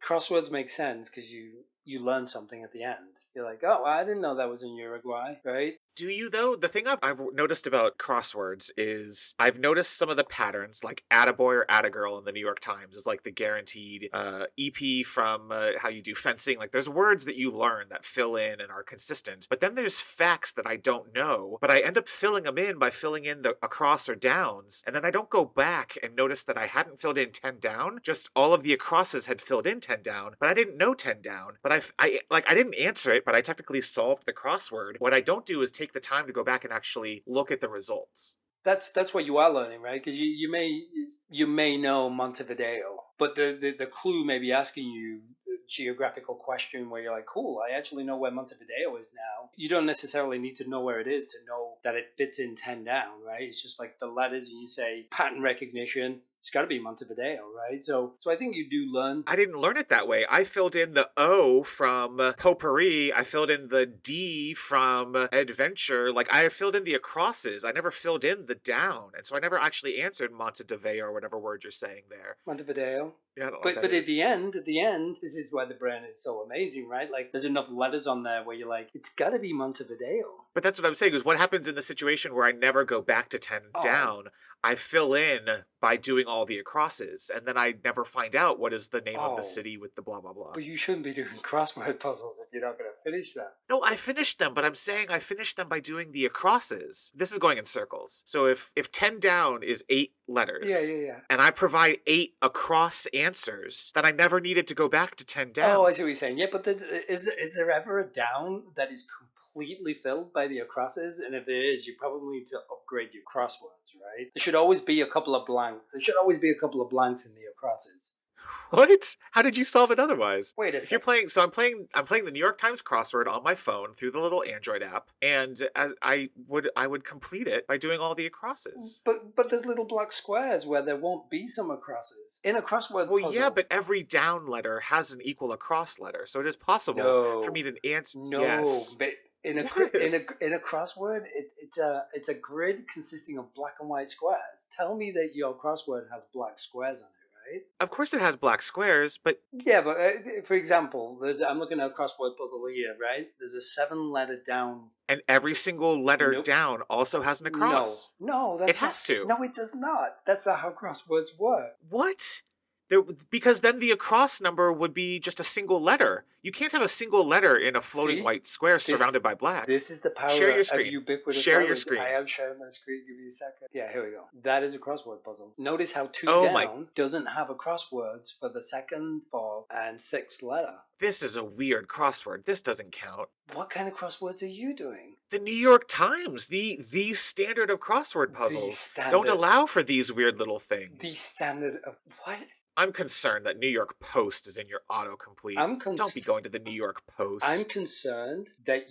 Crosswords make sense because you learn something at the end. You're like, oh, I didn't know that was in Uruguay, right? Do you though? The thing I've noticed about crosswords is I've noticed some of the patterns, like attaboy or attagirl in the New York Times is like the guaranteed EP from how you do fencing. Like there's words that you learn that fill in and are consistent, but then there's facts that I don't know, but I end up filling them in by filling in the across or downs, and then I don't go back and notice that I hadn't filled in 10 down. Just all of the acrosses had filled in 10 down, but I didn't know 10 down. But I didn't answer it, but I technically solved the crossword. What I don't do is take the time to go back and actually look at the results. That's what you are learning, right? Because you may know Montevideo, but the clue may be asking you a geographical question where you're like, cool, I actually know where Montevideo is now. You don't necessarily need to know where it is to know that it fits in 10 down, right? It's just like the letters, and you say pattern recognition. It's got to be Montevideo, right? So I think you do learn. I didn't learn it that way. I filled in the O from potpourri. I filled in the D from adventure. Like I filled in the acrosses. I never filled in the down. And so I never actually answered Montevideo or whatever word you're saying there. Montevideo. Yeah, I don't know what But that at is. the end, this is why the brand is so amazing, right? Like there's enough letters on there where you're like, it's got to be Montevideo. But that's what I'm saying is what happens in the situation where I never go back to 10 Oh, down. I fill in by doing all the acrosses, and then I never find out what is the name of the oh, city with the blah blah blah. but you shouldn't be doing crossword puzzles if you're not going to finish that. No, I finished them, but I'm saying I finished them by doing the acrosses. This is going in circles. So if 10 down is 8 Yeah, letters, yeah, yeah. and I provide 8 across answers, then I never needed to go back to 10 Oh, I down. see what you're saying. Yeah, but is there ever a down that is completely filled by the acrosses? And if there is, you probably need to upgrade your crosswords, right? There should always be a couple of blanks. There should always be a couple of blanks in the acrosses. What? How did you solve it otherwise? Wait a If you're second. playing, so I'm playing the New York Times crossword on my phone through the little Android app, and as I would complete it by doing all the acrosses. But there's little black squares where there won't be some acrosses. In a crossword Well, yeah, puzzle, but every down letter has an equal across letter, so it is possible for me no, to answer. no. Yes. But Yes. in a crossword, it's a grid consisting of black and white squares. Tell me that your crossword has black squares on it, right? Of course, it has black squares, but Yeah, but for example, I'm looking at a crossword puzzle here, right? There's a seven-letter down. and every single letter Nope. down also has an No, across. no, It that's not. has to. No, it does not. That's not how crosswords work. What? There, because then the across number would be just a single letter. You can't have a single letter in a floating See, white square this surrounded by black. this is the Share power your of screen. ubiquitous Share your language. I screen. am sharing my screen. Give me a second. Yeah, here we go. That is a crossword puzzle. Notice how two Oh my, down doesn't have a crosswords for the second, fourth, and sixth letter. this is a weird crossword. This doesn't count. What kind of crosswords are you doing? The New York Times, the standard of crossword The puzzles, don't standard, allow for these weird little the things. standard of what? I'm concerned that New York Post is in your autocomplete. I'm Don't cons- be going to the New York I'm Post. concerned that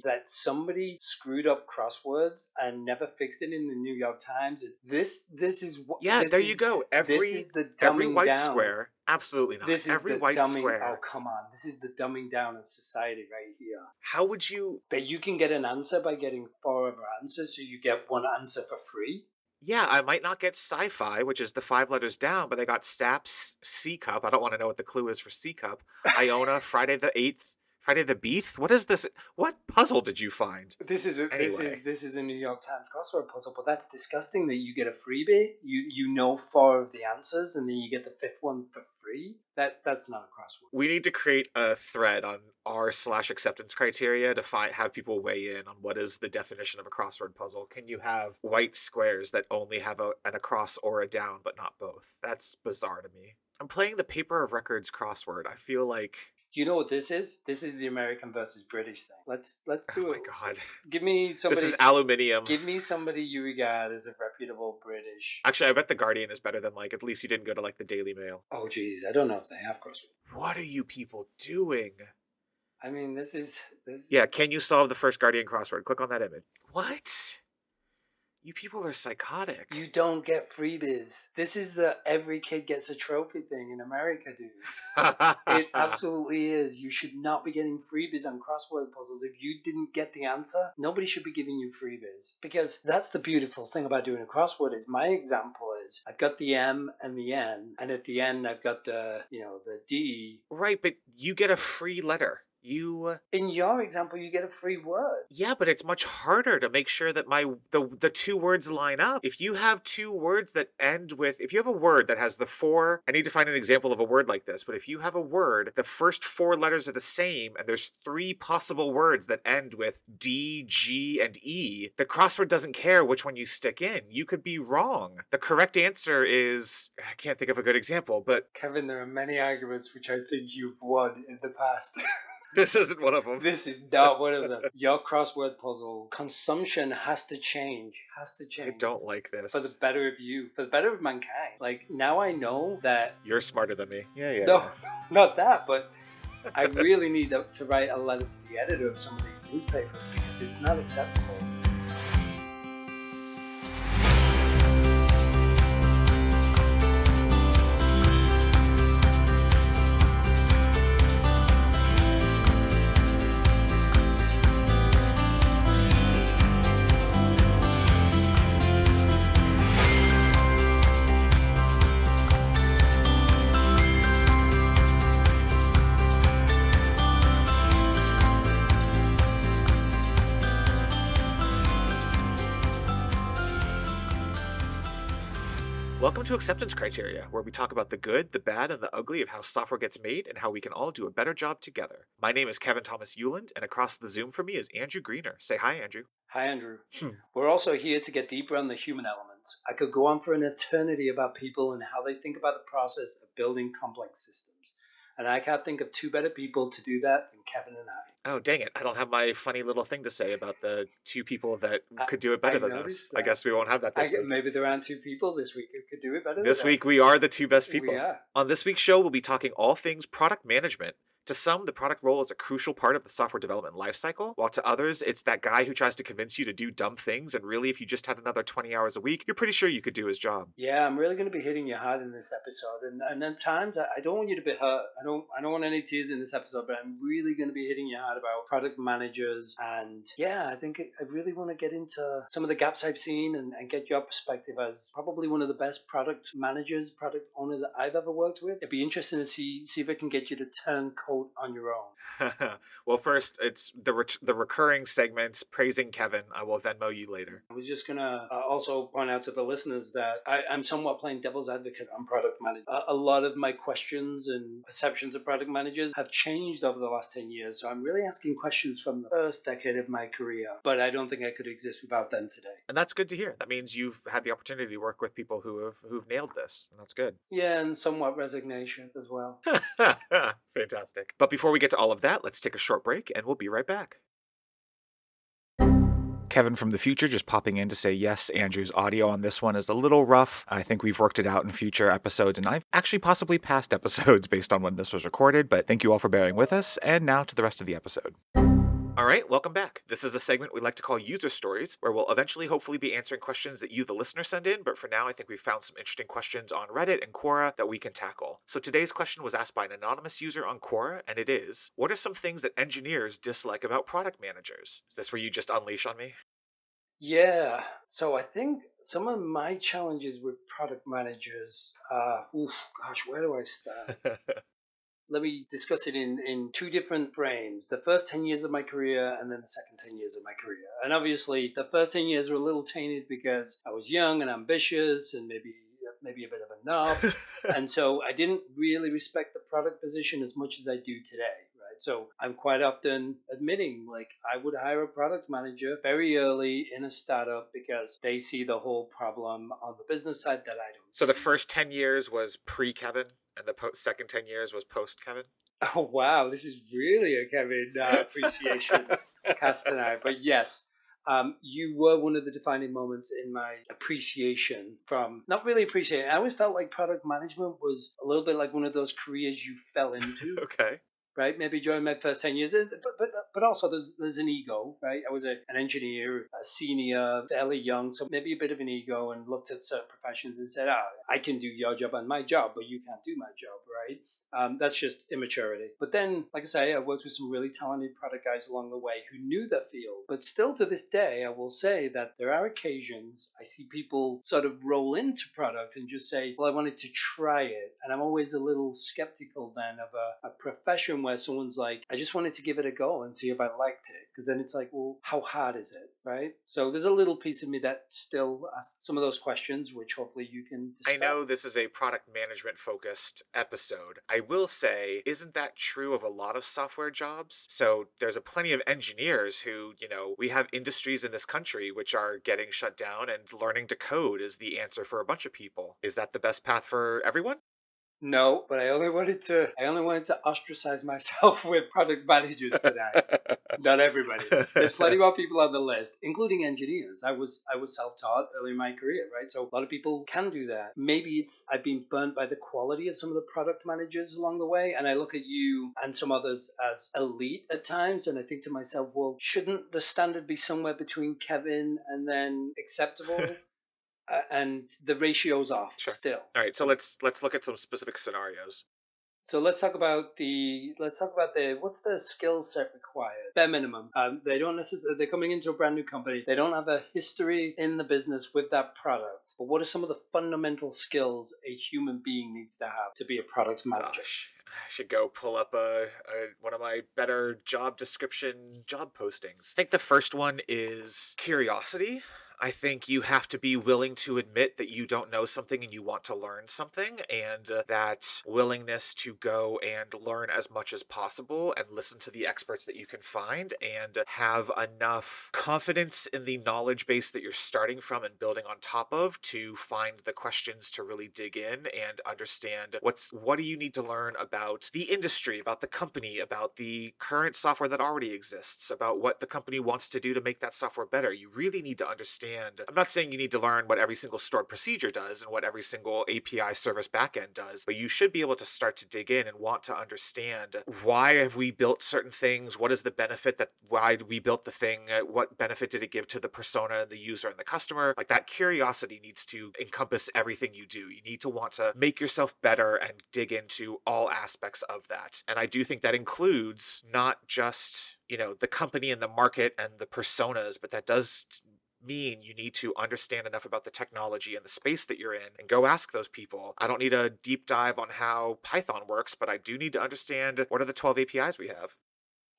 that somebody screwed up crosswords and never fixed it in the New York Times. This is what Yeah, there you go. this is the Every dumbing white down. square. Absolutely not. This is Every the white dumbing. Oh, square. come on! This is the dumbing down of society right here. How would you? That you can get an answer by getting four other answers, so you get one answer for free. Yeah, I might not get sci-fi, which is the 5 letters down, but I got SAPS, C cup. I don't want to know what the clue is for C cup. Iona, Friday the 8th, Friday the Beath. What is this? What puzzle did you find? Anyway, This is a New York Times crossword puzzle, but that's disgusting that you get a freebie. You know four of the answers, and then you get the fifth one for free. That's not a crossword. we need to create a thread on r/acceptance criteria to have people weigh in on what is the definition of a crossword puzzle. Can you have white squares that only have an across or a down, but not both? That's bizarre to me. I'm playing the paper of records crossword. I feel like, Do you know what this is? This is the American versus British thing. Let's oh do my it. god, Give me this is somebody. aluminium. Give me somebody you regard as a reputable British. Actually, I bet the Guardian is better than at least you didn't go to the Daily Mail. Oh, geez, I don't know if they have crossword. What are you people doing? I mean, this Yeah, is can you solve the first Guardian crossword? Click on that image. What? You people are psychotic. You don't get freebies. This is the every kid gets a trophy thing in America, dude. It absolutely is. You should not be getting freebies on crossword puzzles. If you didn't get the answer, nobody should be giving you freebies. Because that's the beautiful thing about doing a crossword is my example is I've got the M and the N, and at the end I've got the D. Right, but you get a free letter. You In your example, you get a free word. Yeah, but it's much harder to make sure that the two words line up. If you have two words that end with if you have a word that has the four, I need to find an example of a word like this, but if you have a word, the first four letters are the same and there's three possible words that end with D, G, and E, the crossword doesn't care which one you stick in. You could be wrong. The correct answer is I can't think of a good example, but Kevin, there are many arguments which I think you've won in the past. this isn't one of them. This is not one of them. Your crossword puzzle consumption has to change. I don't like this. For the better of you, for the better of mankind. Like, now I know that... You're smarter than me. Yeah. No, not that, but I really need to write a letter to the editor of some of these newspapers because it's not acceptable. Welcome to Acceptance Criteria, where we talk about the good, the bad, and the ugly of how software gets made and how we can all do a better job together. My name is Kevin Thomas Euland, and across the Zoom from me is Andrew Greener. Say hi, Andrew. Hi, Andrew. We're also here to get deeper on the human elements. I could go on for an eternity about people and how they think about the process of building complex systems. And I can't think of two better people to do that than Kevin and I. Oh, dang it. I don't have my funny little thing to say about the two people that could do it better than us. That. I guess we won't have that this week. Maybe there aren't two people this week who could do it better than us. This week we are the two best people. We are. On this week's show, we'll be talking all things product management. To some, the product role is a crucial part of the software development lifecycle, while to others, it's that guy who tries to convince you to do dumb things, and really, if you just had another 20 hours a week, you're pretty sure you could do his job. Yeah, I'm really going to be hitting you hard in this episode, and at times, I don't want you to be hurt. I don't want any tears in this episode, but I'm really going to be hitting you hard about product managers, and yeah, I think I really want to get into some of the gaps I've seen and get your perspective as probably one of the best product managers, product owners that I've ever worked with. It'd be interesting to see if I can get you to turn code on your own. Well, first, it's the recurring segments praising Kevin. I will Venmo you later. I was just going to also point out to the listeners that I'm somewhat playing devil's advocate on product management. A lot of my questions and perceptions of product managers have changed over the last 10 years. So I'm really asking questions from the first decade of my career. But I don't think I could exist without them today. And that's good to hear. That means you've had the opportunity to work with people who've nailed this. And that's good. Yeah, and somewhat resignation as well. Fantastic. But before we get to all of that, let's take a short break and we'll be right back. Kevin from the future just popping in to say, yes, Andrew's audio on this one is a little rough. I think we've worked it out in future episodes, and I've actually possibly past episodes based on when this was recorded, but thank you all for bearing with us, and now to the rest of the episode. All right, welcome back. This is a segment we like to call User Stories, where we'll eventually hopefully be answering questions that you, the listener, send in, but for now I think we've found some interesting questions on Reddit and Quora that we can tackle. So today's question was asked by an anonymous user on Quora, and it is, what are some things that engineers dislike about product managers? Is this where you just unleash on me? Yeah, so I think some of my challenges with product managers, where do I start? Let me discuss it in two different frames. The first 10 years of my career and then the second 10 years of my career. And obviously, the first 10 years were a little tainted because I was young and ambitious and maybe a bit of a knob. And so I didn't really respect the product position as much as I do today. So I'm quite often admitting, like, I would hire a product manager very early in a startup because they see the whole problem on the business side that I don't. So the first 10 years was pre-Kevin and the second 10 years was post-Kevin? Oh, wow. This is really a Kevin appreciation cast tonight. But yes, you were one of the defining moments in my appreciation from, not really appreciating. I always felt like product management was a little bit like one of those careers you fell into. Okay. right? Maybe during my first 10 years, but also there's an ego, right? I was an engineer, a senior, fairly young, so maybe a bit of an ego, and looked at certain professions and said, I can do your job and my job, but you can't do my job, right? That's just immaturity. But then, like I say, I worked with some really talented product guys along the way who knew their field. But still to this day, I will say that there are occasions I see people sort of roll into product and just say, well, I wanted to try it. And I'm always a little skeptical then of a profession where someone's like, I just wanted to give it a go and see if I liked it. Because then it's like, well, how hard is it? Right? So there's a little piece of me that still asks some of those questions, which hopefully you can I dispel. know this is a product management focused episode. I will say, isn't that true of a lot of software jobs? So there's a plenty of engineers who, we have industries in this country which are getting shut down, and learning to code is the answer for a bunch of people. Is that the best path for everyone? No, but I only wanted to ostracize myself with product managers today. Not everybody. There's plenty more people on the list, including engineers. I was self-taught early in my career, right? So a lot of people can do that. Maybe it's I've been burnt by the quality of some of the product managers along the way, and I look at you and some others as elite at times, and I think to myself, well, shouldn't the standard be somewhere between Kevin and then acceptable? And the ratio's off Sure. still. All right, so let's look at some specific scenarios. So let's talk about the what's the skill set required? Bare minimum. They don't necessarily they're coming into a brand new company. They don't have a history in the business with that product. But what are some of the fundamental skills a human being needs to have to be a product manager? Gosh, I should go pull up one of my better job description job postings. I think the first one is curiosity. I think you have to be willing to admit that you don't know something and you want to learn something, and that willingness to go and learn as much as possible and listen to the experts that you can find, and have enough confidence in the knowledge base that you're starting from and building on top of to find the questions to really dig in and understand what do you need to learn about the industry, about the company, about the current software that already exists, about what the company wants to do to make that software better. You really need to understand. I'm not saying you need to learn what every single stored procedure does and what every single API service backend does, but you should be able to start to dig in and want to understand, why have we built certain things? What is the benefit that why we built the thing? What benefit did it give to the persona, the user, and the customer? Like, that curiosity needs to encompass everything you do. You need to want to make yourself better and dig into all aspects of that. And I do think that includes not just, the company and the market and the personas, but that does mean you need to understand enough about the technology and the space that you're in and go ask those people. I don't need a deep dive on how Python works, but I do need to understand what are the 12 APIs we have.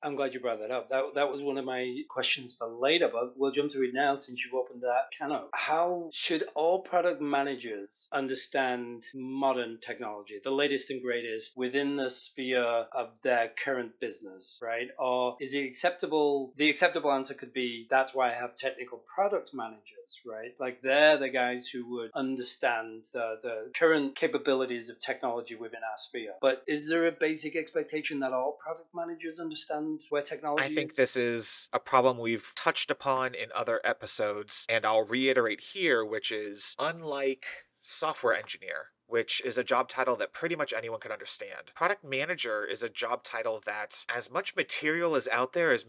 I'm glad you brought that up. That was one of my questions for later, but we'll jump to it now since you've opened that can up. How should all product managers understand modern technology, the latest and greatest, within the sphere of their current business, right? Or is it acceptable? The acceptable answer could be that's why I have technical product managers, right? Like they're the guys who would understand the current capabilities of technology within our sphere. But is there a basic expectation that all product managers understand where I technology think is? this is a problem we've touched upon in other episodes, and I'll reiterate here, which is, unlike software engineer, which is a job title that pretty much anyone can understand, product manager is a job title that, as much material is out there, as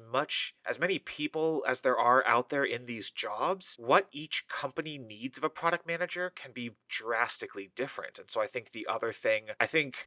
many people as there are out there in these jobs, what each company needs of a product manager can be drastically different. And so I think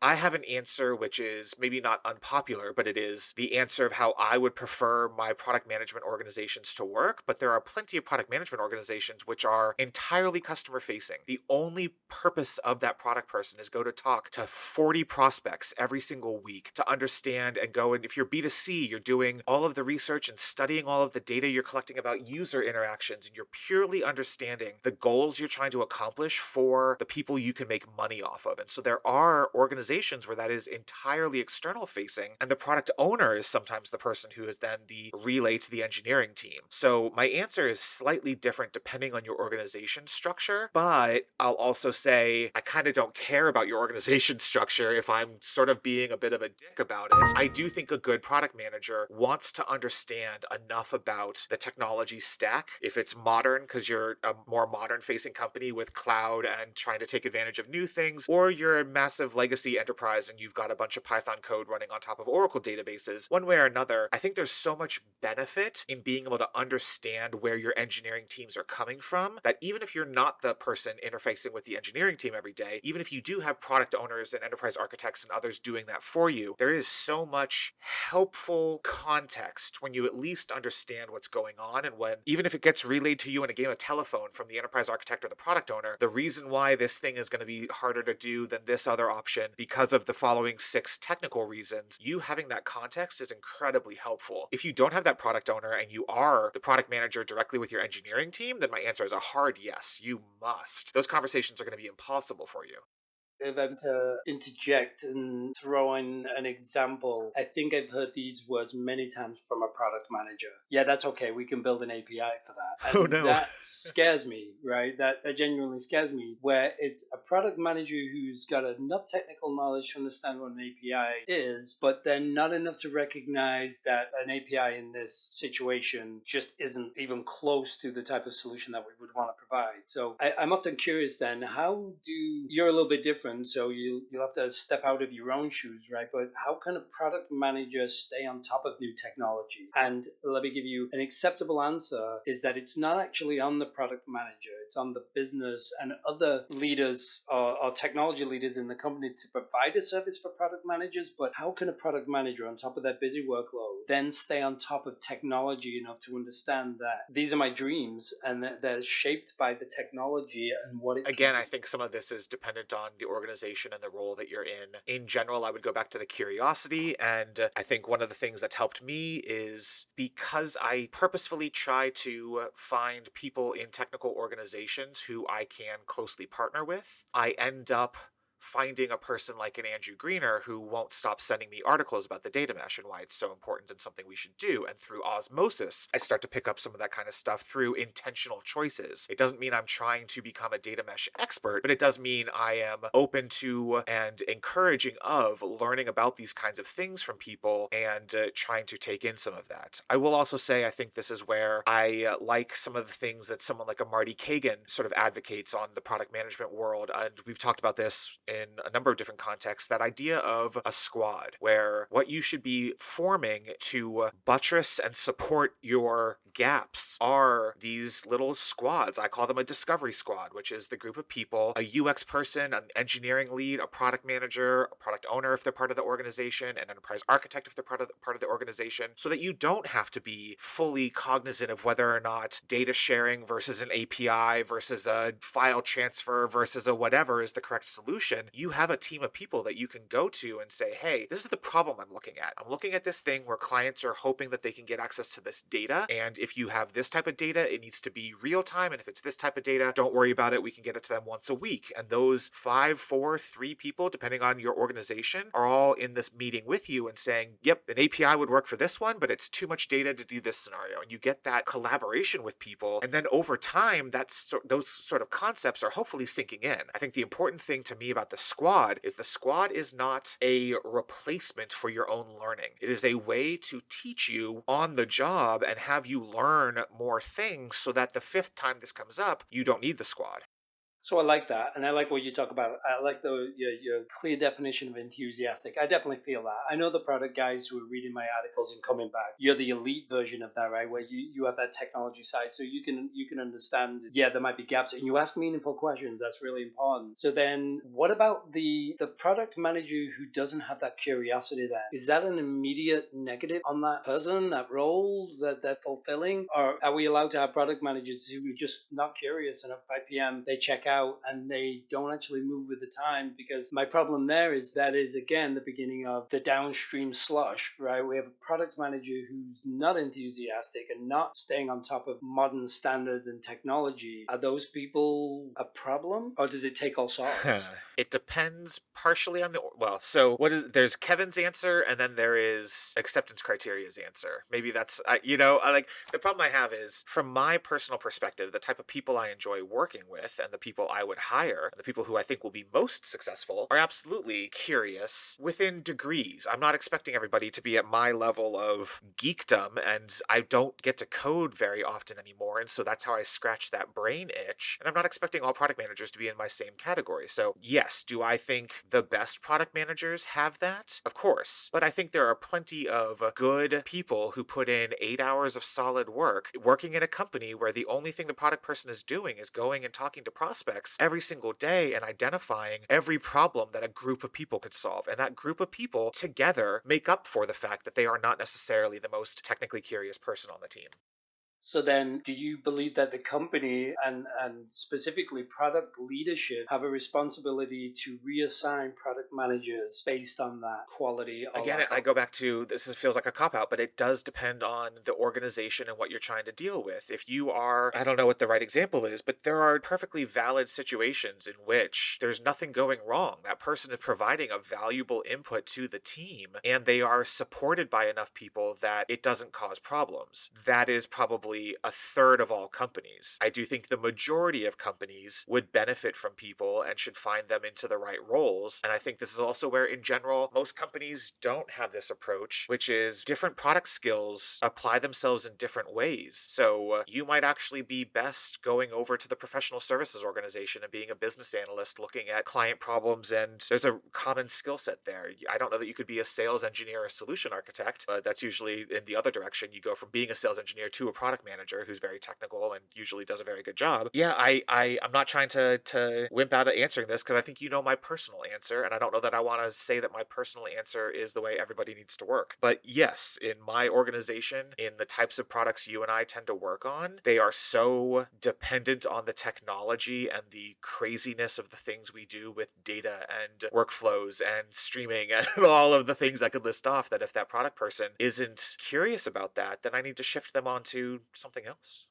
I have an answer which is maybe not unpopular, but it is the answer of how I would prefer my product management organizations to work. But there are plenty of product management organizations which are entirely customer facing. The only purpose of that product person is go to talk to 40 prospects every single week to understand and go. And if you're B2C, you're doing all of the research and studying all of the data you're collecting about user interactions, and you're purely understanding the goals you're trying to accomplish for the people you can make money off of. And so there are organizations where that is entirely external facing, and the product owner is sometimes the person who is then the relay to the engineering team. So my answer is slightly different depending on your organization structure, but I'll also say I kind of kind of don't care about your organization structure if I'm sort of being a bit of a dick about it. I do think a good product manager wants to understand enough about the technology stack. If it's modern, because you're a more modern facing company with cloud and trying to take advantage of new things, or you're a massive legacy enterprise and you've got a bunch of Python code running on top of Oracle databases, one way or another, I think there's so much benefit in being able to understand where your engineering teams are coming from, that even if you're not the person interfacing with the engineering team every day, even if you do have product owners and enterprise architects and others doing that for you, there is so much helpful context when you at least understand what's going on. And when, even if it gets relayed to you in a game of telephone from the enterprise architect or the product owner, the reason why this thing is going to be harder to do than this other option because of the following 6 technical reasons, you having that context is incredibly helpful. If you don't have that product owner and you are the product manager directly with your engineering team, then my answer is a hard yes. You must. Those conversations are going to be impossible for you. If I'm to interject and throw in an example, I think I've heard these words many times from a product manager. Yeah, that's okay. We can build an API for that. Oh And no. that scares me, right? That genuinely scares me, where it's a product manager who's got enough technical knowledge to understand what an API is, but then not enough to recognize that an API in this situation just isn't even close to the type of solution that we would want to provide. So I'm often curious then, how do, you're a little bit different, so you'll have to step out of your own shoes, right? But how can a product manager stay on top of new technology? And let me give you an acceptable answer: is that it's not actually on the product manager, it's on the business and other leaders or technology leaders in the company to provide a service for product managers. But how can a product manager, on top of their busy workload, then stay on top of technology enough to understand that these are my dreams and that they're shaped by the technology and what it can Again, do? I think some of this is dependent on the organization and the role that you're in. In general, I would go back to the curiosity. And I think one of the things that's helped me is because I purposefully try to find people in technical organizations who I can closely partner with, I end up finding a person like an Andrew Greener who won't stop sending me articles about the data mesh and why it's so important and something we should do. And through osmosis, I start to pick up some of that kind of stuff through intentional choices. It doesn't mean I'm trying to become a data mesh expert, but it does mean I am open to and encouraging of learning about these kinds of things from people and trying to take in some of that. I will also say I think this is where I like some of the things that someone like a Marty Kagan sort of advocates on the product management world. And we've talked about this in a number of different contexts, that idea of a squad, where what you should be forming to buttress and support your gaps are these little squads. I call them a discovery squad, which is the group of people, a UX person, an engineering lead, a product manager, a product owner if they're part of the organization, an enterprise architect if they're part of the organization, so that you don't have to be fully cognizant of whether or not data sharing versus an API versus a file transfer versus a whatever is the correct solution. You have a team of people that you can go to and say, hey, this is the problem I'm looking at. I'm looking at this thing where clients are hoping that they can get access to this data. And if you have this type of data, it needs to be real time. And if it's this type of data, don't worry about it. We can get it to them once a week. And those 5, 4, 3 people, depending on your organization, are all in this meeting with you and saying, yep, an API would work for this one, but it's too much data to do this scenario. And you get that collaboration with people. And then over time, those sort of concepts are hopefully sinking in. I think the important thing to me about the squad is not a replacement for your own learning. It is a way to teach you on the job and have you learn more things so that the 5th time this comes up, you don't need the squad. So I like that, and I like what you talk about. I like your clear definition of enthusiastic. I definitely feel that. I know the product guys who are reading my articles and coming back. You're the elite version of that, right? Where you have that technology side, so you can understand. Yeah, there might be gaps, and you ask meaningful questions. That's really important. So then, what about the product manager who doesn't have that curiosity? Then is that an immediate negative on that person, that role that they're fulfilling, or are we allowed to have product managers who are just not curious and at 5 p.m. they check out and they don't actually move with the time? Because my problem there is that is again the beginning of the downstream slush, right? We have a product manager who's not enthusiastic and not staying on top of modern standards and technology. Are those people a problem, or does it take all sorts? It depends partially on so there's Kevin's answer and then there is acceptance criteria's answer. Maybe that's I like the problem I have is from my personal perspective, the type of people I enjoy working with and the people people I would hire, the people who I think will be most successful, are absolutely curious within degrees. I'm not expecting everybody to be at my level of geekdom, and I don't get to code very often anymore, and so that's how I scratch that brain itch. And I'm not expecting all product managers to be in my same category. So, yes, do I think the best product managers have that? Of course. But I think there are plenty of good people who put in 8 hours of solid work working in a company where the only thing the product person is doing is going and talking to prospects every single day and identifying every problem that a group of people could solve. And that group of people together make up for the fact that they are not necessarily the most technically curious person on the team. So then, do you believe that the company and specifically product leadership have a responsibility to reassign product managers based on that quality or Again, lack I of? go back to feels like a cop out, but it does depend on the organization and what you're trying to deal with. If you are, I don't know what the right example is, but there are perfectly valid situations in which there's nothing going wrong. That person is providing a valuable input to the team and they are supported by enough people that it doesn't cause problems. That is probably a third of all companies. I do think the majority of companies would benefit from people and should find them into the right roles. And I think this is also where, in general, most companies don't have this approach, which is different product skills apply themselves in different ways. So you might actually be best going over to the professional services organization and being a business analyst looking at client problems, and there's a common skill set there. I don't know that you could be a sales engineer or a solution architect, but that's usually in the other direction. You go from being a sales engineer to a product manager who's very technical and usually does a very good job. Yeah, I'm not trying to wimp out at answering this because I think you know my personal answer, and I don't know that I want to say that my personal answer is the way everybody needs to work. But yes, in my organization, in the types of products you and I tend to work on, they are so dependent on the technology and the craziness of the things we do with data and workflows and streaming and all of the things I could list off, that if that product person isn't curious about that, then I need to shift them onto something else.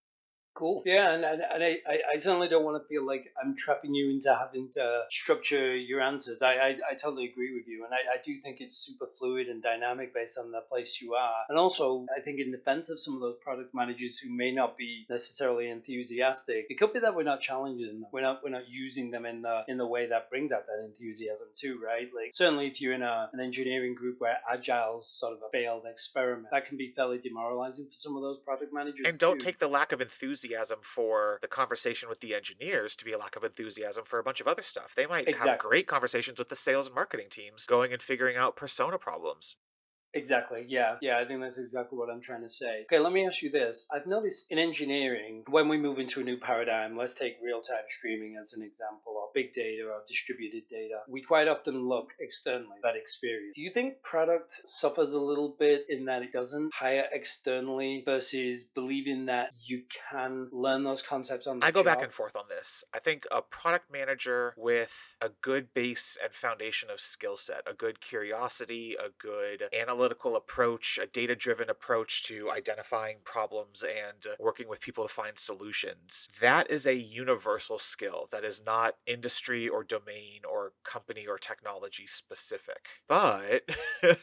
Cool. Yeah, and I certainly don't want to feel like I'm trapping you into having to structure your answers. I totally agree with you. And I do think it's super fluid and dynamic based on the place you are. And also, I think in defense of some of those product managers who may not be necessarily enthusiastic, it could be that we're not challenging them. We're not using them in the way that brings out that enthusiasm too, right? Like certainly if you're in an engineering group where agile's sort of a failed experiment, that can be fairly demoralizing for some of those product managers And don't too. take the lack of enthusiasm for the conversation with the engineers to be a lack of enthusiasm for a bunch of other stuff. They might have Exactly. great conversations with the sales and marketing teams going and figuring out persona problems. Exactly. Yeah. Yeah. I think that's exactly what I'm trying to say. Okay. Let me ask you this. I've noticed in engineering, when we move into a new paradigm, let's take real time streaming as an example, or big data or distributed data, we quite often look externally at that experience. Do you think product suffers a little bit in that it doesn't hire externally versus believing that you can learn those concepts on the I go back job? and forth on this. I think a product manager with a good base and foundation of skill set, a good curiosity, a good analytical approach, a data driven approach to identifying problems and working with people to find solutions, that is a universal skill that is not industry or domain or company or technology specific. But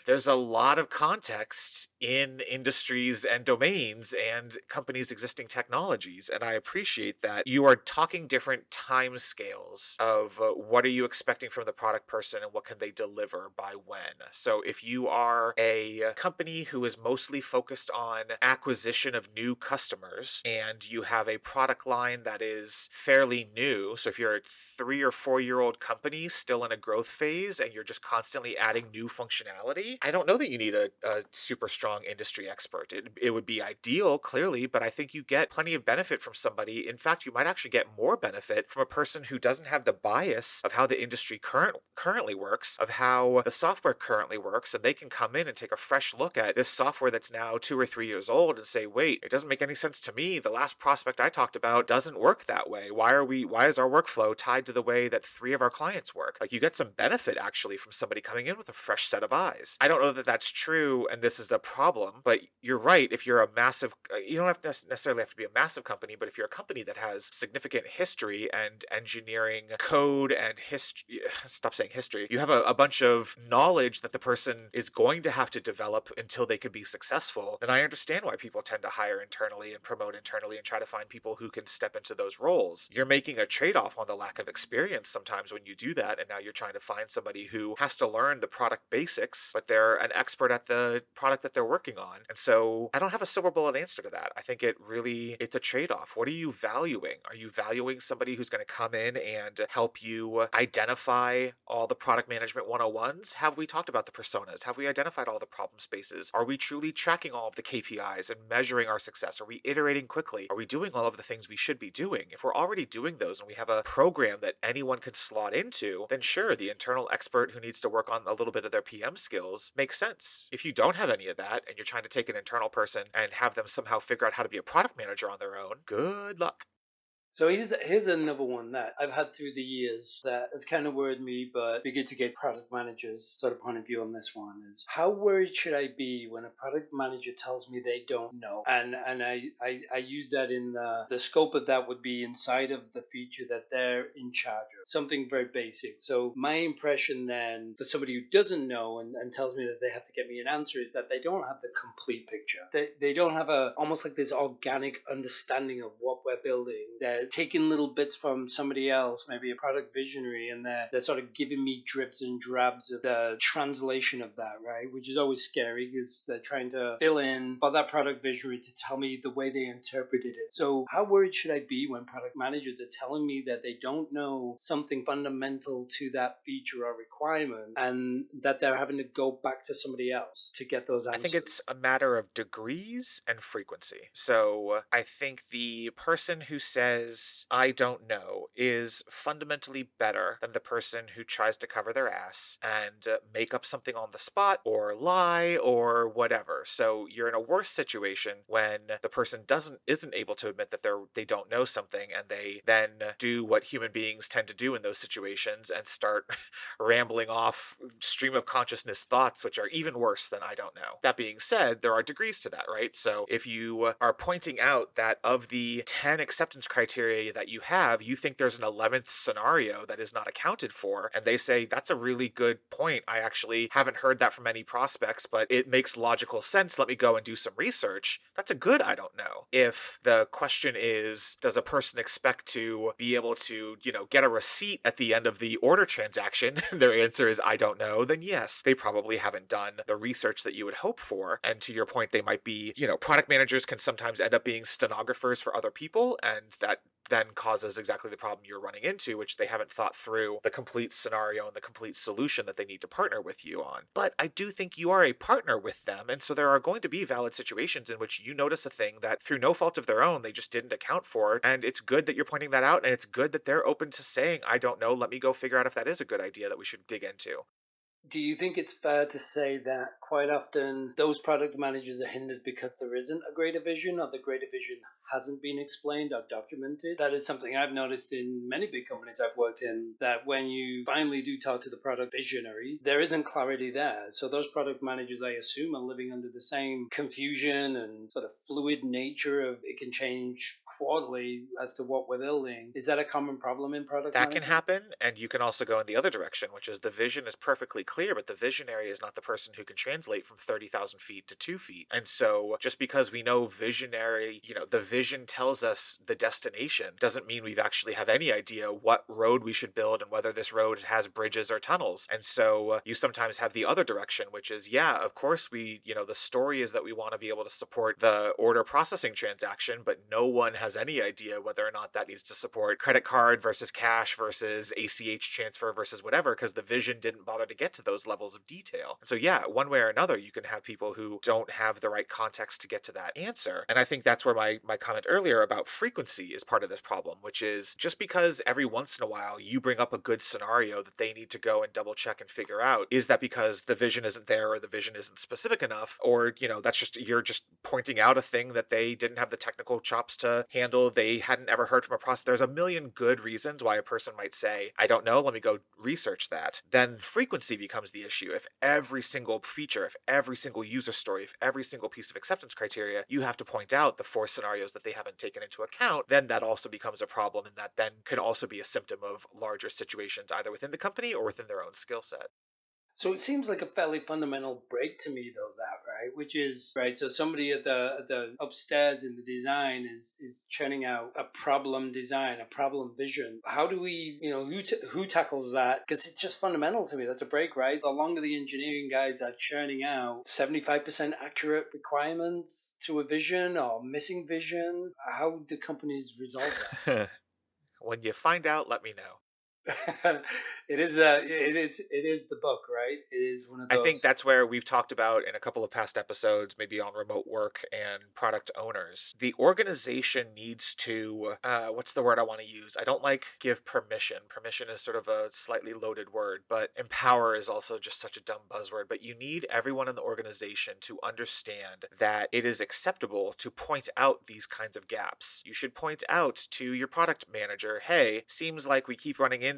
there's a lot of context in industries and domains and companies' existing technologies. And I appreciate that you are talking different time scales of what are you expecting from the product person and what can they deliver by when. So if you are a company who is mostly focused on acquisition of new customers and you have a product line that is fairly new, so if you're a 3 or 4 year old company still in a growth phase and you're just constantly adding new functionality, I don't know that you need a super strong industry expert. It would be ideal, clearly, but I think you get plenty of benefit from somebody. In fact, you might actually get more benefit from a person who doesn't have the bias of how the industry currently works, of how the software currently works, and they can come in and take a fresh look at this software that's now 2 or 3 years old and say, wait, it doesn't make any sense to me. The last prospect I talked about doesn't work that way. Why is our workflow tied to the way that 3 of our clients work? Like you get some benefit actually from somebody coming in with a fresh set of eyes. I don't know that that's true and this is a problem, but you're right. If you're a massive, you don't have to necessarily have to be a massive company, but if you're a company that has significant history and engineering code and history, stop saying history, you have a bunch of knowledge that the person is going to have to develop until they can be successful, then I understand why people tend to hire internally and promote internally and try to find people who can step into those roles. You're making a trade off on the lack of experience sometimes when you do that, and now you're trying to find somebody who has to learn the product basics, but they're an expert at the product that they're working on. And so I don't have a silver bullet answer to that. I think it's a trade off. What are you valuing? Are you valuing somebody who's going to come in and help you identify all the product management 101s? Have we talked about the personas? Have we identified all the problem spaces? Are we truly tracking all of the KPIs and measuring our success? Are we iterating quickly? Are we doing all of the things we should be doing? If we're already doing those and we have a program that anyone can slot into, then sure, the internal expert who needs to work on a little bit of their PM skills makes sense. If you don't have any of that and you're trying to take an internal person and have them somehow figure out how to be a product manager on their own, good luck. So here's another one that I've had through the years that has kind of worried me, but be good to get product managers' sort of point of view on this one. Is how worried should I be when a product manager tells me they don't know? And I use that in the scope of that would be inside of the feature that they're in charge of, something very basic. So my impression then for somebody who doesn't know and tells me that they have to get me an answer is that they don't have the complete picture. They don't have a almost like this organic understanding of what we're building. They're taking little bits from somebody else, maybe a product visionary, and they're sort of giving me drips and drabs of the translation of that, right? Which is always scary because they're trying to fill in for that product visionary to tell me the way they interpreted it. So how worried should I be when product managers are telling me that they don't know something fundamental to that feature or requirement and that they're having to go back to somebody else to get those I think it's answers? a matter of degrees and frequency. So I think the person who says, I don't know, is fundamentally better than the person who tries to cover their ass and make up something on the spot or lie or whatever. So you're in a worse situation when the person isn't able to admit that they don't know something and they then do what human beings tend to do in those situations and start rambling off stream of consciousness thoughts, which are even worse than I don't know. That being said, there are degrees to that, right? So if you are pointing out that of the 10 acceptance criteria that you have, you think there's an 11th scenario that is not accounted for, and they say, that's a really good point. I actually haven't heard that from any prospects, but it makes logical sense. Let me go and do some research. That's a good I don't know. If the question is, does a person expect to be able to, get a receipt at the end of the order transaction, their answer is I don't know, then yes, they probably haven't done the research that you would hope for. And to your point, they might be, product managers can sometimes end up being stenographers for other people, and that then causes exactly the problem you're running into, which they haven't thought through the complete scenario and the complete solution that they need to partner with you on. But I do think you are a partner with them, and so there are going to be valid situations in which you notice a thing that through no fault of their own, they just didn't account for, and it's good that you're pointing that out, and it's good that they're open to saying, I don't know, let me go figure out if that is a good idea that we should dig into. Do you think it's fair to say that quite often those product managers are hindered because there isn't a greater vision or the greater vision hasn't been explained or documented? That is something I've noticed in many big companies I've worked in, that when you finally do talk to the product visionary, there isn't clarity there. So those product managers, I assume, are living under the same confusion and sort of fluid nature of it can change quarterly as to what we're building. Is that a common problem in product That can management? happen, and you can also go in the other direction, which is the vision is perfectly clear, but the visionary is not the person who can translate from 30,000 feet to 2 feet. And so just because we know visionary, the vision tells us the destination, doesn't mean we've actually have any idea what road we should build and whether this road has bridges or tunnels. And so you sometimes have the other direction, which is, yeah, of course the story is that we want to be able to support the order processing transaction, but no one has any idea whether or not that needs to support credit card versus cash versus ACH transfer versus whatever, because the vision didn't bother to get to those levels of detail. And so, yeah, one way or another, you can have people who don't have the right context to get to that answer. And I think that's where my comment earlier about frequency is part of this problem, which is just because every once in a while you bring up a good scenario that they need to go and double check and figure out, is that because the vision isn't there or the vision isn't specific enough, or, that's just, you're just pointing out a thing that they didn't have the technical chops to handle. They hadn't ever heard from a process. There's a million good reasons why a person might say, I don't know, let me go research that. Then frequency becomes the issue. If every single feature, if every single user story, if every single piece of acceptance criteria, you have to point out the four scenarios that they haven't taken into account, then that also becomes a problem. And that then could also be a symptom of larger situations, either within the company or within their own skill set. So it seems like a fairly fundamental break to me, though, that right, which is right. So somebody at the upstairs in the design is churning out a problem design, a problem vision. How do we, who tackles that? Because it's just fundamental to me. That's a break, right? The longer the engineering guys are churning out 75% accurate requirements to a vision or missing vision, how do companies resolve that? When you find out, let me know. It is the book, right? It is one of I think those. that's where we've talked about in a couple of past episodes, maybe on remote work and product owners. The organization needs to, what's the word I want to use? I don't like give permission. Permission is sort of a slightly loaded word, but empower is also just such a dumb buzzword. But you need everyone in the organization to understand that it is acceptable to point out these kinds of gaps. You should point out to your product manager, hey, seems like we keep running into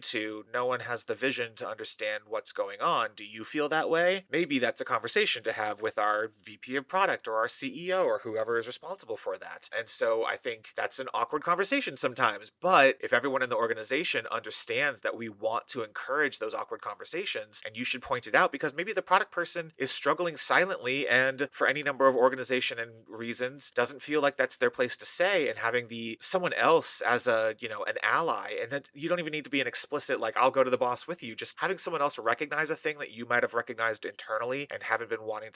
no one has the vision to understand what's going on. Do you feel that way? Maybe that's a conversation to have with our VP of product or our CEO or whoever is responsible for that. And so I think that's an awkward conversation sometimes. But if everyone in the organization understands that we want to encourage those awkward conversations, and you should point it out because maybe the product person is struggling silently and for any number of organization and reasons doesn't feel like that's their place to say, and having the someone else as an ally, and that you don't even need to be an explicit like I'll go to the boss with you, just having someone else recognize a thing that you might have recognized internally and haven't wanted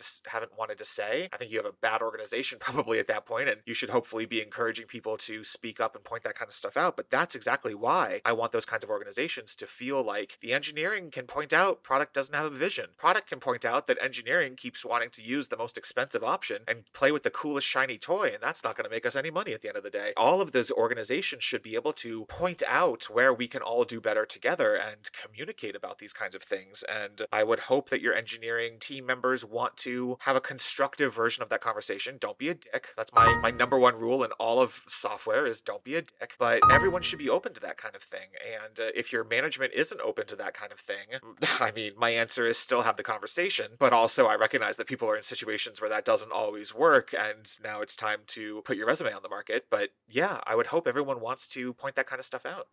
to say. I think you have a bad organization probably at that point, and you should hopefully be encouraging people to speak up and point that kind of stuff out. But that's exactly why I want those kinds of organizations to feel like the engineering can point out product doesn't have a vision. Product can point out that engineering keeps wanting to use the most expensive option and play with the coolest shiny toy, and that's not going to make us any money at the end of the day. All of those organizations should be able to point out where we can all do better together and communicate about these kinds of things. And I would hope that your engineering team members want to have a constructive version of that conversation. Don't be a dick. That's my number one rule in all of software is don't be a dick. But everyone should be open to that kind of thing. And if your management isn't open to that kind of thing, I mean, my answer is still have the conversation. But also I recognize that people are in situations where that doesn't always work. And now it's time to put your resume on the market. But yeah, I would hope everyone wants to point that kind of stuff out.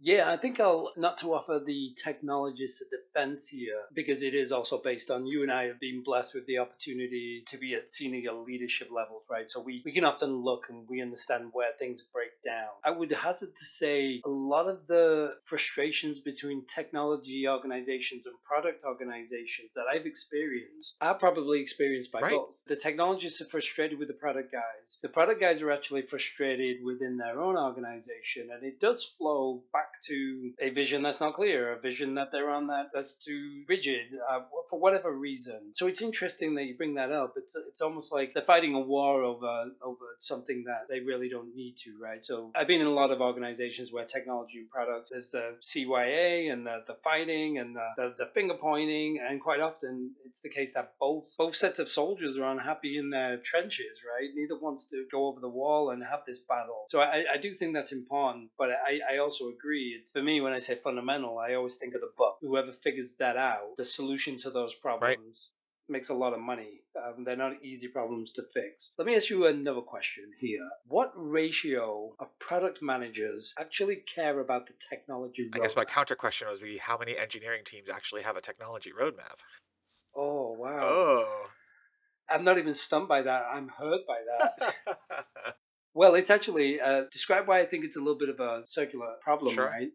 Yeah, I think I'll not to offer the technologist a defense here because it is also based on you and I have been blessed with the opportunity to be at senior leadership levels, right? So we can often look and we understand where things break down. I would hazard to say a lot of the frustrations between technology organizations and product organizations that I've experienced are probably experienced by Right. both. The technologists are frustrated with the product guys. The product guys are actually frustrated within their own organization, and it does flow back to a vision that's not clear, a vision that they're on that's too rigid for whatever reason. So it's interesting that you bring that up. It's almost like they're fighting a war over something that they really don't need to, right? So I've been in a lot of organizations where technology and product, there's the CYA and the fighting and the finger pointing, and quite often it's the case that both sets of soldiers are unhappy in their trenches, right? Neither wants to go over the wall and have this battle. So I do think that's important, but I also agree it's for me when I say fundamental, I always think of the book. Whoever figures that out, the solution to those Right. problems makes a lot of money. They're not easy problems to fix. Let me ask you another question here. What ratio of product managers actually care about the technology I guess my roadmap? counter question was be how many engineering teams actually have a technology roadmap? Oh, wow. Oh. I'm not even stunned by that. I'm hurt by that. Well, it's actually describe why I think it's a little bit of a circular problem, Sure. right?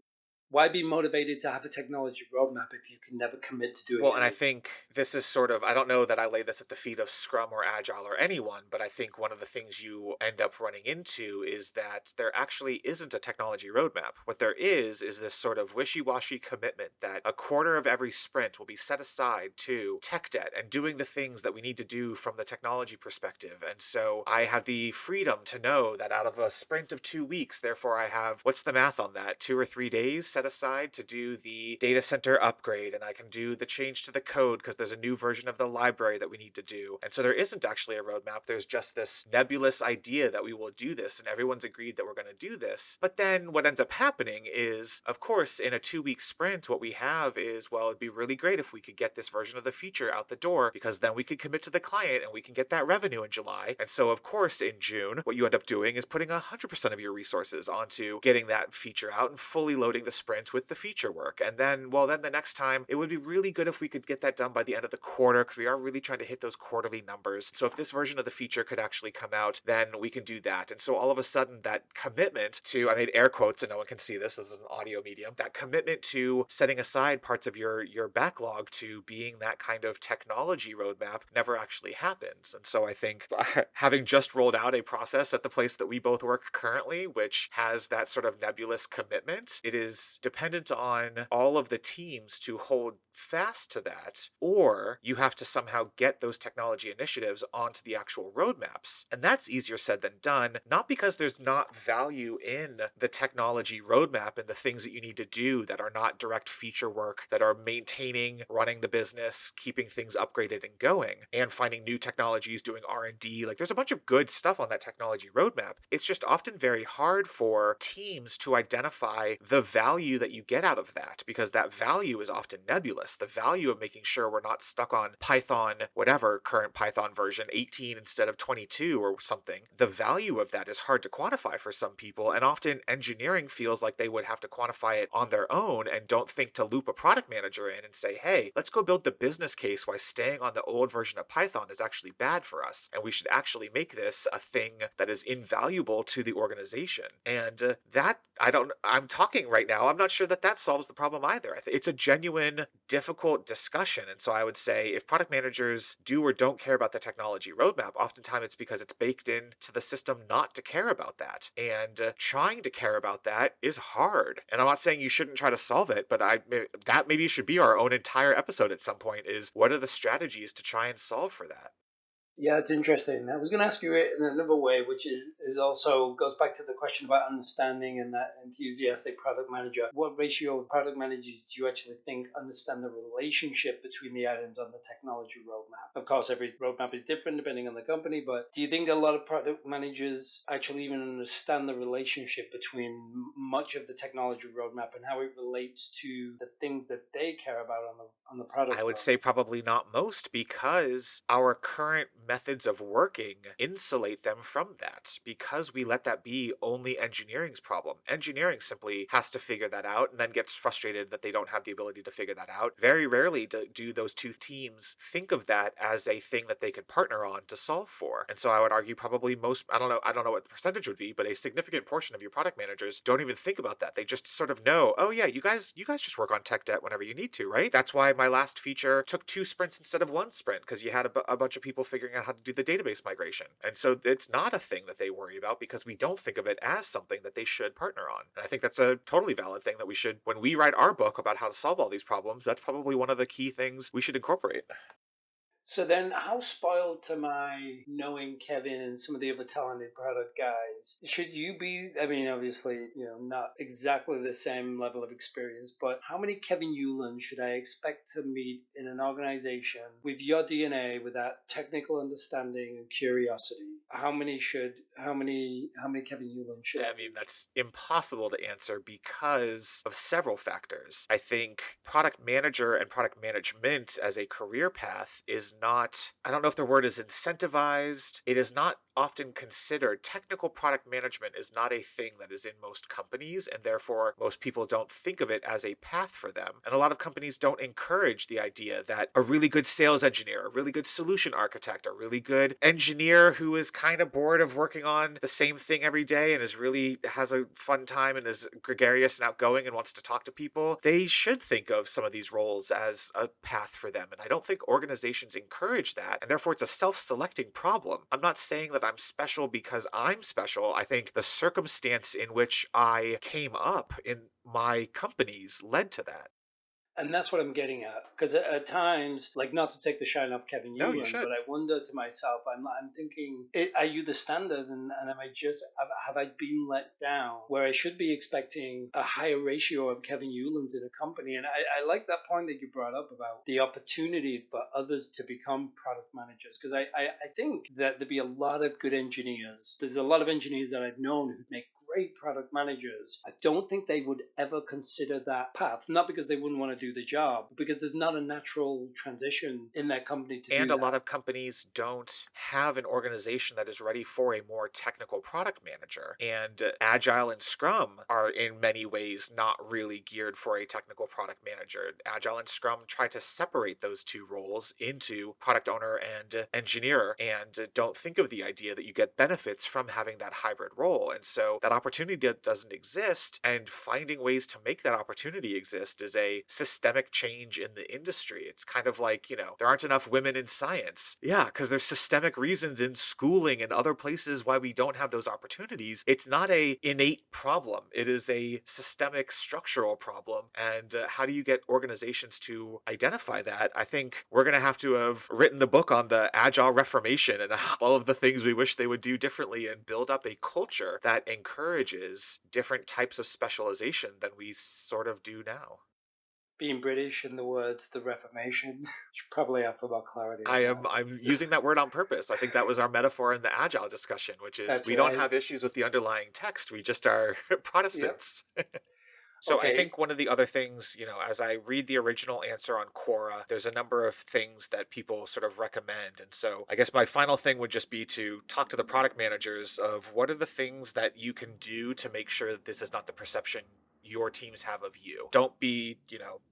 Why be motivated to have a technology roadmap if you can never commit to doing Well, and I anything? think this is sort of, I don't know that I lay this at the feet of Scrum or Agile or anyone, but I think one of the things you end up running into is that there actually isn't a technology roadmap. What there is this sort of wishy washy commitment that a quarter of every sprint will be set aside to tech debt and doing the things that we need to do from the technology perspective. And so I have the freedom to know that out of a sprint of 2 weeks, therefore I have, what's the math on that? 2 or 3 days set aside to do the data center upgrade, and I can do the change to the code because there's a new version of the library that we need to do. And so there isn't actually a roadmap. There's just this nebulous idea that we will do this, and everyone's agreed that we're going to do this. But then what ends up happening is, of course, in a 2 week sprint, what we have is, well, it'd be really great if we could get this version of the feature out the door because then we could commit to the client and we can get that revenue in July. And so, of course, in June, what you end up doing is putting 100% of your resources onto getting that feature out and fully loading the sprint with the feature work. And then, well, then the next time, it would be really good if we could get that done by the end of the quarter because we are really trying to hit those quarterly numbers. So if this version of the feature could actually come out, then we can do that. And so all of a sudden, that commitment to, I made air quotes and no one can see this is an audio medium, that commitment to setting aside parts of your backlog to being that kind of technology roadmap never actually happens. And so I think having just rolled out a process at the place that we both work currently, which has that sort of nebulous commitment, it is dependent on all of the teams to hold fast to that, or you have to somehow get those technology initiatives onto the actual roadmaps. And that's easier said than done, not because there's not value in the technology roadmap and the things that you need to do that are not direct feature work, that are maintaining, running the business, keeping things upgraded and going, and finding new technologies, doing R&D. Like there's a bunch of good stuff on that technology roadmap. It's just often very hard for teams to identify the value that you get out of that because that value is often nebulous. The value of making sure we're not stuck on Python, whatever current Python version, 18 instead of 22 or something. The value of that is hard to quantify for some people, and often engineering feels like they would have to quantify it on their own and don't think to loop a product manager in and say, hey, let's go build the business case why staying on the old version of Python is actually bad for us, and we should actually make this a thing that is invaluable to the organization. And I'm talking right now, I'm not sure that solves the problem either. I think it's a genuine, difficult discussion. And so I would say if product managers do or don't care about the technology roadmap, oftentimes it's because it's baked into the system not to care about that. And trying to care about that is hard. And I'm not saying you shouldn't try to solve it, but that maybe should be our own entire episode at some point is what are the strategies to try and solve for that? Yeah, it's interesting. I was going to ask you it in another way, which is also goes back to the question about understanding and that enthusiastic product manager. What ratio of product managers do you actually think understand the relationship between the items on the technology roadmap? Of course, every roadmap is different depending on the company, but do you think a lot of product managers actually even understand the relationship between much of the technology roadmap and how it relates to the things that they care about on the I product would roadmap? say probably not most because our current methods of working insulate them from that because we let that be only engineering's problem. Engineering simply has to figure that out and then gets frustrated that they don't have the ability to figure that out. Very rarely do those two teams think of that as a thing that they could partner on to solve for. And so I would argue probably most, I don't know what the percentage would be, but a significant portion of your product managers don't even think about that. They just sort of know, oh yeah, you guys just work on tech debt whenever you need to, right? That's why my last feature took 2 sprints instead of 1 sprint because you had a bunch of people figuring out how to do the database migration. And so it's not a thing that they worry about because we don't think of it as something that they should partner on. And I think that's a totally valid thing that we should, when we write our book about how to solve all these problems, that's probably one of the key things we should incorporate. So then, how spoiled am I knowing Kevin and some of the other talented product guys? Should you be? I mean, obviously, not exactly the same level of experience, but how many Kevin Yulan should I expect to meet in an organization with your DNA, with that technical understanding and curiosity? How many Kevin Yulan should I I mean, meet? that's impossible to answer because of several factors. I think product manager and product management as a career path is not, I don't know if the word is incentivized. It is not often considered. Technical product management is not a thing that is in most companies, and therefore most people don't think of it as a path for them. And a lot of companies don't encourage the idea that a really good sales engineer, a really good solution architect, a really good engineer who is kind of bored of working on the same thing every day and is really has a fun time and is gregarious and outgoing and wants to talk to people, they should think of some of these roles as a path for them. And I don't think organizations encourage that, and therefore it's a self-selecting problem. I'm not saying that I'm special because I'm special. I think the circumstance in which I came up in my companies led to that. And that's what I'm getting at. Because at times, like not to take the shine off Kevin No, you Newland, but should. I wonder to myself, I'm thinking, are you the standard? And am I just, have I been let down where I should be expecting a higher ratio of Kevin Newlands in a company? And I like that point that you brought up about the opportunity for others to become product managers. Because I think that there'd be a lot of good engineers. There's a lot of engineers that I've known who make great product managers. I don't think they would ever consider that path, not because they wouldn't want to do the job, but because there's not a natural transition in their company to And do a that. lot of companies don't have an organization that is ready for a more technical product manager. And Agile and Scrum are, in many ways, not really geared for a technical product manager. Agile and Scrum try to separate those two roles into product owner and engineer, and don't think of the idea that you get benefits from having that hybrid role. And so that opportunity doesn't exist, and finding ways to make that opportunity exist is a systemic change in the industry. It's kind of like, there aren't enough women in science. Yeah, because there's systemic reasons in schooling and other places why we don't have those opportunities. It's not a innate problem. It is a systemic structural problem. And how do you get organizations to identify that? I think we're going to have to have written the book on the Agile Reformation and all of the things we wish they would do differently, and build up a culture that encourages different types of specialization than we sort of do now. Being British and the words the Reformation, should probably have for more clarity on that. I'm using that word on purpose. I think that was our metaphor in the agile discussion, which is That's we don't right. have issues with the underlying text. We just are Yep. Protestants. So I Okay. think one of the other things, as I read the original answer on Quora, there's a number of things that people sort of recommend. And so I guess my final thing would just be to talk to the product managers of what are the things that you can do to make sure that this is not the perception your teams have of you. Don't be,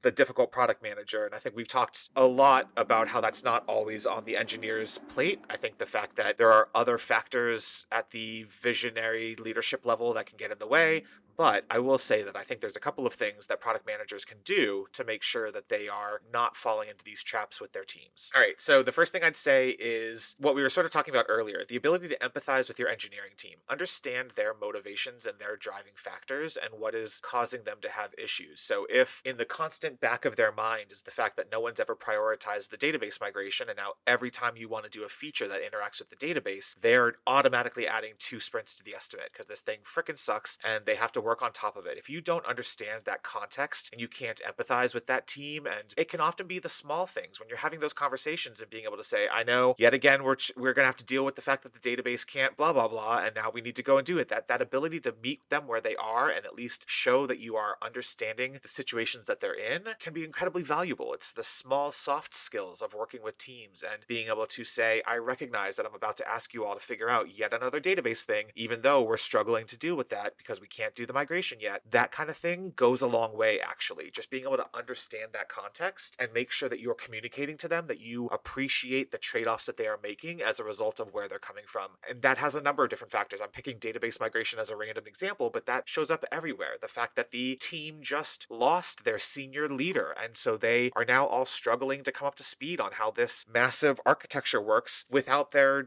the difficult product manager. And I think we've talked a lot about how that's not always on the engineer's plate. I think the fact that there are other factors at the visionary leadership level that can get in the way. But I will say that I think there's a couple of things that product managers can do to make sure that they are not falling into these traps with their teams. All right, so the first thing I'd say is what we were sort of talking about earlier, the ability to empathize with your engineering team, understand their motivations and their driving factors and what is causing them to have issues. So if in the constant back of their mind is the fact that no one's ever prioritized the database migration, and now every time you want to do a feature that interacts with the database, they're automatically adding 2 sprints to the estimate because this thing frickin' sucks and they have to work on top of it. If you don't understand that context and you can't empathize with that team, and it can often be the small things when you're having those conversations and being able to say, I know yet again we're going to have to deal with the fact that the database can't blah blah blah, and now we need to go and do it. That ability to meet them where they are and at least show that you are understanding the situations that they're in can be incredibly valuable. It's the small soft skills of working with teams and being able to say, I recognize that I'm about to ask you all to figure out yet another database thing, even though we're struggling to deal with that because we can't do the migration yet. That kind of thing goes a long way, actually. Just being able to understand that context and make sure that you're communicating to them that you appreciate the trade-offs that they are making as a result of where they're coming from. And that has a number of different factors. I'm picking database migration as a random example, but that shows up everywhere. The fact that the team just lost their senior leader, and so they are now all struggling to come up to speed on how this massive architecture works without their,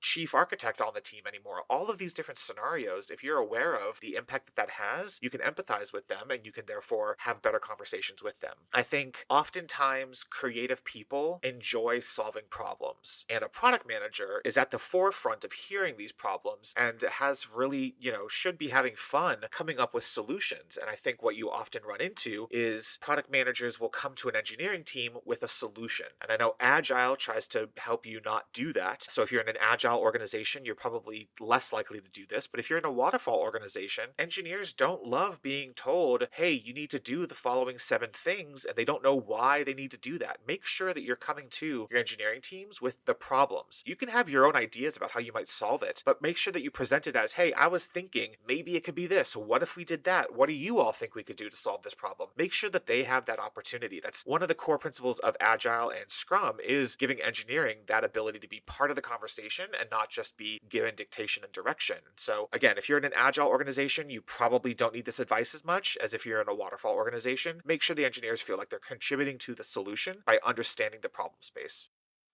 chief architect on the team anymore. All of these different scenarios, if you're aware of the impact that has, you can empathize with them and you can therefore have better conversations with them. I think oftentimes creative people enjoy solving problems, and a product manager is at the forefront of hearing these problems and has really, should be having fun coming up with solutions. And I think what you often run into is product managers will come to an engineering team with a solution. And I know Agile tries to help you not do that. So if you're in an Agile organization, you're probably less likely to do this. But if you're in a waterfall organization, engineers don't love being told, hey, you need to do the following 7 things, and they don't know why they need to do that. Make sure that you're coming to your engineering teams with the problems. You can have your own ideas about how you might solve it, but make sure that you present it as, hey, I was thinking maybe it could be this. What if we did that? What do you all think we could do to solve this problem? Make sure that they have that opportunity. That's one of the core principles of Agile and Scrum, is giving engineering that ability to be part of the conversation and not just be given dictation and direction. So again, if you're in an Agile organization, you probably don't need this advice as much as if you're in a waterfall organization. Make sure the engineers feel like they're contributing to the solution by understanding the problem space.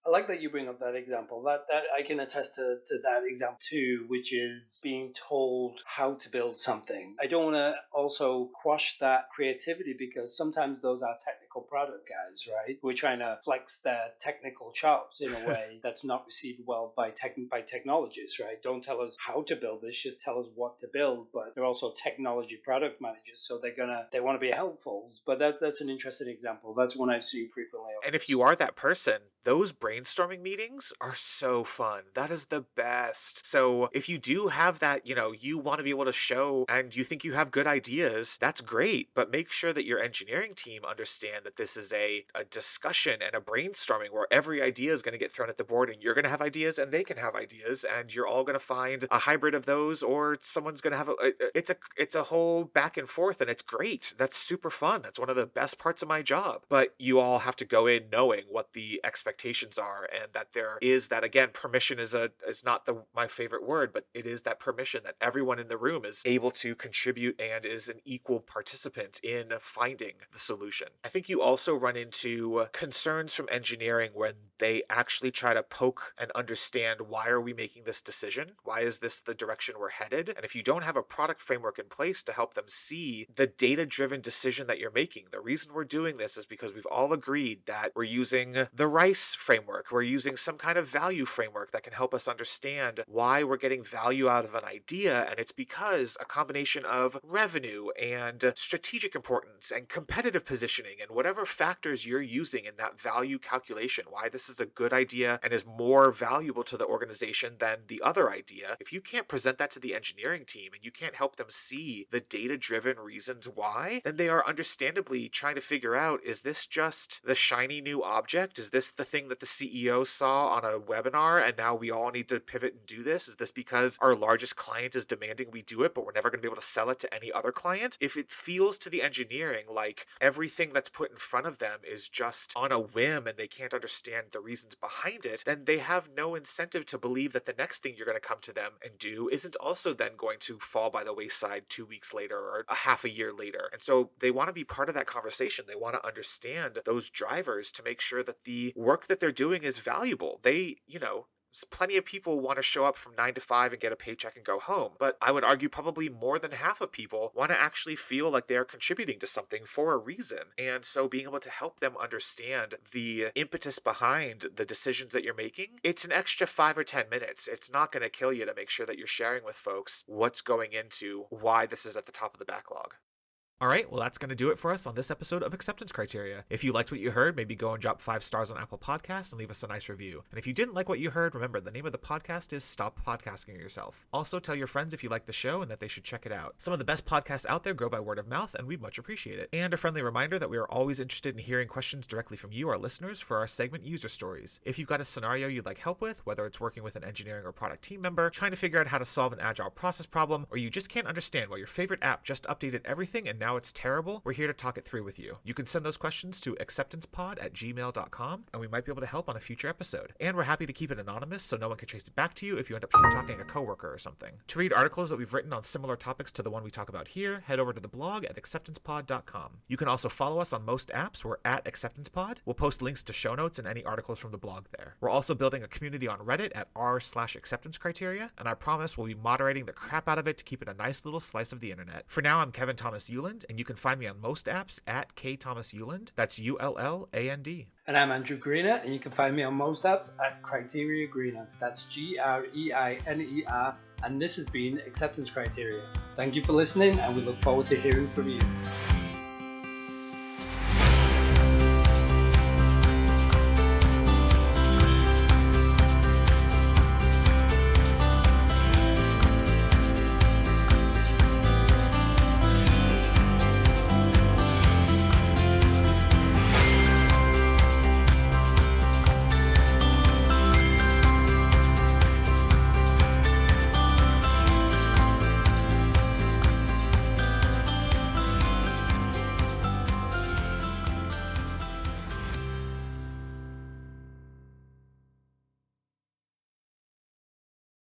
I like that you bring up that example. That I can attest to that example too, which is being told how to build something. I don't want to also quash that creativity because sometimes those are technical technical product guys, right? We're trying to flex their technical chops in a way that's not received well by technologists, right? Don't tell us how to build this, just tell us what to build. But they're also technology product managers, so they want to be helpful. But that's an interesting example. That's one I've seen frequently over And if this. you are that person, those brainstorming meetings are so fun. That is the best. So if you do have that, you want to be able to show and you think you have good ideas, that's great. But make sure that your engineering team understand that this is a discussion and a brainstorming where every idea is going to get thrown at the board and you're going to have ideas and they can have ideas and you're all going to find a hybrid of those, or someone's going to have it's a whole back and forth, and it's great. That's super fun. That's one of the best parts of my job. But you all have to go in knowing what the expectations are, and that there is that, again, permission is not my favorite word, but it is that permission that everyone in the room is able to contribute and is an equal participant in finding the solution. I think you also run into concerns from engineering when they actually try to poke and understand, why are we making this decision? Why is this the direction we're headed? And if you don't have a product framework in place to help them see the data-driven decision that you're making, the reason we're doing this is because we've all agreed that we're using the RICE framework. We're using some kind of value framework that can help us understand why we're getting value out of an idea. And it's because a combination of revenue and strategic importance and competitive positioning and whatever factors you're using in that value calculation, why this is a good idea and is more valuable to the organization than the other idea. If you can't present that to the engineering team and you can't help them see the data-driven reasons why, then they are understandably trying to figure out, is this just the shiny new object? Is this the thing that the CEO saw on a webinar and now we all need to pivot and do this? Is this because our largest client is demanding we do it, but we're never going to be able to sell it to any other client? If it feels to the engineering like everything that's put in front of them is just on a whim and they can't understand the reasons behind it, then they have no incentive to believe that the next thing you're going to come to them and do isn't also then going to fall by the wayside 2 weeks later or a half a year later. And so they want to be part of that conversation. They want to understand those drivers to make sure that the work that they're doing is valuable. Plenty of people want to show up from 9 to 5 and get a paycheck and go home. But I would argue probably more than half of people want to actually feel like they are contributing to something for a reason. And so being able to help them understand the impetus behind the decisions that you're making, it's an extra 5 or 10 minutes. It's not going to kill you to make sure that you're sharing with folks what's going into why this is at the top of the backlog. All right, well, that's going to do it for us on this episode of Acceptance Criteria. If you liked what you heard, maybe go and drop 5 stars on Apple Podcasts and leave us a nice review. And if you didn't like what you heard, remember, the name of the podcast is Stop Podcasting Yourself. Also, tell your friends if you like the show and that they should check it out. Some of the best podcasts out there grow by word of mouth, and we'd much appreciate it. And a friendly reminder that we are always interested in hearing questions directly from you, our listeners, for our segment User Stories. If you've got a scenario you'd like help with, whether it's working with an engineering or product team member, trying to figure out how to solve an agile process problem, or you just can't understand why your favorite app just updated everything and now it's terrible, we're here to talk it through with you. You can send those questions to acceptancepod@gmail.com, and we might be able to help on a future episode. And we're happy to keep it anonymous so no one can trace it back to you if you end up talking a coworker or something. To read articles that we've written on similar topics to the one we talk about here, head over to the blog at acceptancepod.com. You can also follow us on most apps. We're at acceptancepod. We'll post links to show notes and any articles from the blog there. We're also building a community on Reddit at r/acceptancecriteria, and I promise we'll be moderating the crap out of it to keep it a nice little slice of the internet. For now, I'm Kevin Thomas Euland, and you can find me on most apps at kthomaseuland. That's ULLAND. And I'm Andrew Greener, and you can find me on most apps at Criteria Greener. That's GREINER. And this has been Acceptance Criteria. Thank you for listening, and we look forward to hearing from you.